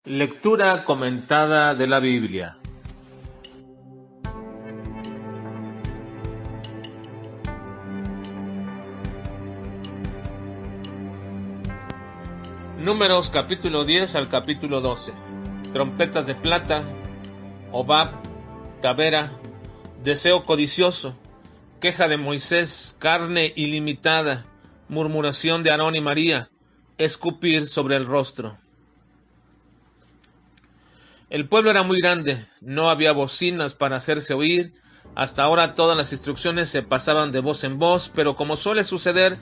Lectura comentada de la Biblia. Números capítulo 10 al capítulo 12. Trompetas de plata, Hobab, Tabera, deseo codicioso, queja de Moisés, carne ilimitada, murmuración de Aarón y María, escupir sobre el rostro. El pueblo era muy grande, no había bocinas para hacerse oír. Hasta ahora todas las instrucciones se pasaban de voz en voz, pero como suele suceder,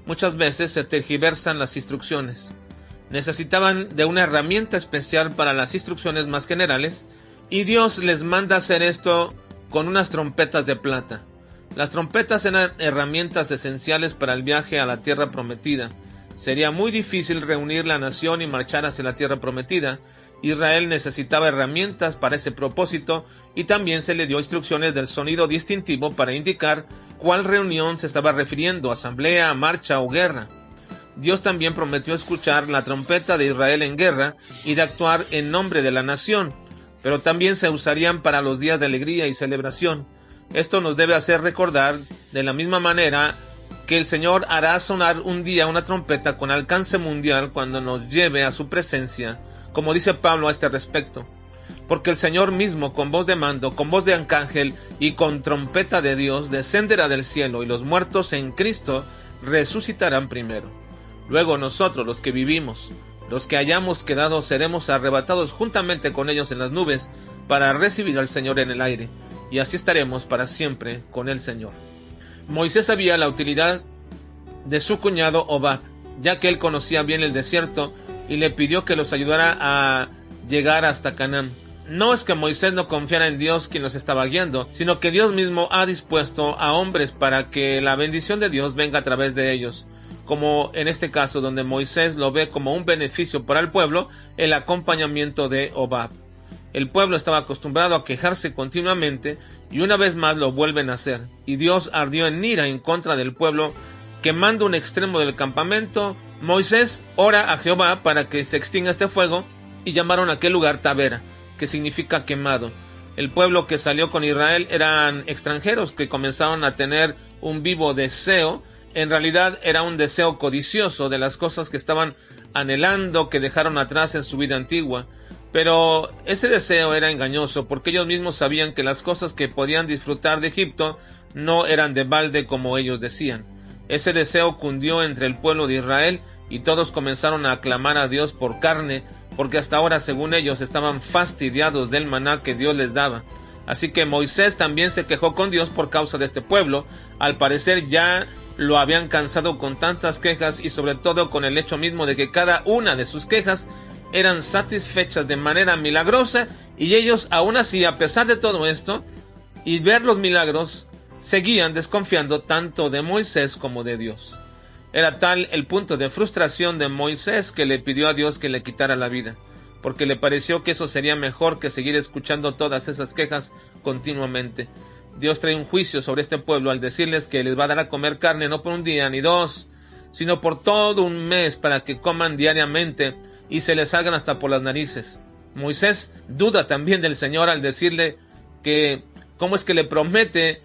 muchas veces se tergiversan las instrucciones. Necesitaban de una herramienta especial para las instrucciones más generales, y Dios les manda hacer esto con unas trompetas de plata. Las trompetas eran herramientas esenciales para el viaje a la tierra prometida. Sería muy difícil reunir la nación y marchar hacia la tierra prometida. Israel necesitaba herramientas para ese propósito, y también se le dio instrucciones del sonido distintivo para indicar cuál reunión se estaba refiriendo, asamblea, marcha o guerra. Dios también prometió escuchar la trompeta de Israel en guerra y de actuar en nombre de la nación, pero también se usarían para los días de alegría y celebración. Esto nos debe hacer recordar de la misma manera que el Señor hará sonar un día una trompeta con alcance mundial cuando nos lleve a su presencia, como dice Pablo a este respecto. Porque el Señor mismo, con voz de mando, con voz de arcángel y con trompeta de Dios, descenderá del cielo, y los muertos en Cristo resucitarán primero. Luego nosotros, los que vivimos, los que hayamos quedado, seremos arrebatados juntamente con ellos en las nubes para recibir al Señor en el aire, y así estaremos para siempre con el Señor. Moisés sabía la utilidad de su cuñado Hobab, ya que él conocía bien el desierto, y le pidió que los ayudara a llegar hasta Canaán. No es que Moisés no confiara en Dios quien los estaba guiando, sino que Dios mismo ha dispuesto a hombres para que la bendición de Dios venga a través de ellos, como en este caso donde Moisés lo ve como un beneficio para el pueblo, el acompañamiento de Hobab. El pueblo estaba acostumbrado a quejarse continuamente, y una vez más lo vuelven a hacer, y Dios ardió en ira en contra del pueblo, quemando un extremo del campamento. Moisés ora a Jehová para que se extinga este fuego, y llamaron a aquel lugar Tabera, que significa quemado. El pueblo que salió con Israel eran extranjeros que comenzaron a tener un vivo deseo. En realidad era un deseo codicioso de las cosas que estaban anhelando, que dejaron atrás en su vida antigua. Pero ese deseo era engañoso, porque ellos mismos sabían que las cosas que podían disfrutar de Egipto no eran de balde como ellos decían. Ese deseo cundió entre el pueblo de Israel, y todos comenzaron a aclamar a Dios por carne, porque hasta ahora, según ellos, estaban fastidiados del maná que Dios les daba. Así que Moisés también se quejó con Dios por causa de este pueblo. Al parecer ya lo habían cansado con tantas quejas, y sobre todo con el hecho mismo de que cada una de sus quejas eran satisfechas de manera milagrosa, y ellos aún así, a pesar de todo esto y ver los milagros, seguían desconfiando tanto de Moisés como de Dios. Era tal el punto de frustración de Moisés que le pidió a Dios que le quitara la vida, porque le pareció que eso sería mejor que seguir escuchando todas esas quejas continuamente. Dios trae un juicio sobre este pueblo al decirles que les va a dar a comer carne no por un día ni dos, sino por todo un mes, para que coman diariamente y se les salgan hasta por las narices. Moisés duda también del Señor al decirle que cómo es que le promete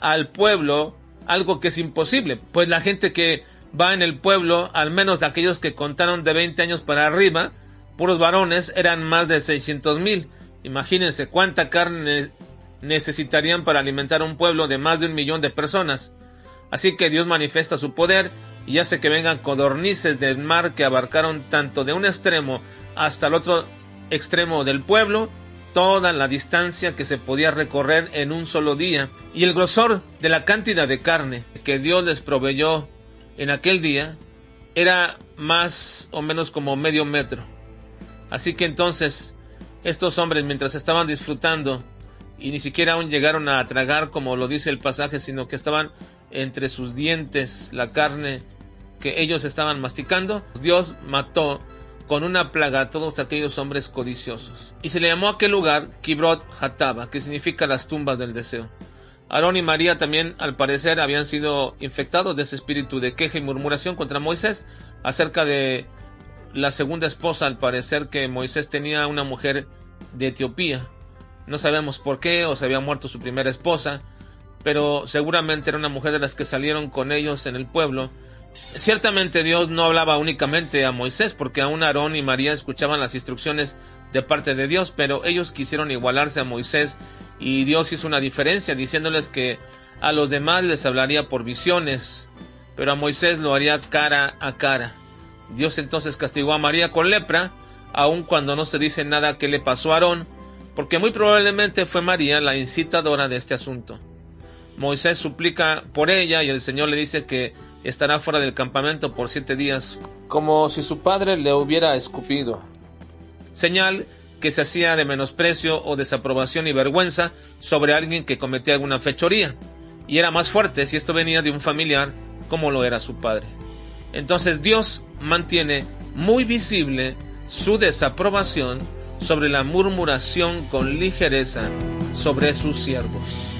al pueblo algo que es imposible, pues la gente que va en el pueblo, al menos de aquellos que contaron de 20 años para arriba, puros varones, eran más de 600,000. Imagínense cuánta carne necesitarían para alimentar a un pueblo de más de 1,000,000 de personas. Así que Dios manifiesta su poder y hace que vengan codornices del mar que abarcaron tanto de un extremo hasta el otro extremo del pueblo, toda la distancia que se podía recorrer en un solo día. Y el grosor de la cantidad de carne que Dios les proveyó en aquel día era más o menos como medio metro. Así que entonces estos hombres, mientras estaban disfrutando, y ni siquiera aún llegaron a tragar como lo dice el pasaje, sino que estaban entre sus dientes la carne que ellos estaban masticando, Dios mató con una plaga a todos aquellos hombres codiciosos. Y se le llamó a aquel lugar Kibrot Hatava, que significa las tumbas del deseo. Aarón y María también, al parecer, habían sido infectados de ese espíritu de queja y murmuración contra Moisés acerca de la segunda esposa. Al parecer que Moisés tenía una mujer de Etiopía. No sabemos por qué, o se había muerto su primera esposa, pero seguramente era una mujer de las que salieron con ellos en el pueblo. Ciertamente Dios no hablaba únicamente a Moisés, porque aún Aarón y María escuchaban las instrucciones de parte de Dios, pero ellos quisieron igualarse a Moisés y Dios hizo una diferencia, diciéndoles que a los demás les hablaría por visiones, pero a Moisés lo haría cara a cara. Dios entonces castigó a María con lepra, aun cuando no se dice nada que le pasó a Aarón, porque muy probablemente fue María la incitadora de este asunto. Moisés suplica por ella y el Señor le dice que estará fuera del campamento por 7 días, como si su padre le hubiera escupido. Señal que se hacía de menosprecio o desaprobación y vergüenza sobre alguien que cometía alguna fechoría, y era más fuerte si esto venía de un familiar como lo era su padre. Entonces Dios mantiene muy visible su desaprobación sobre la murmuración con ligereza sobre sus siervos.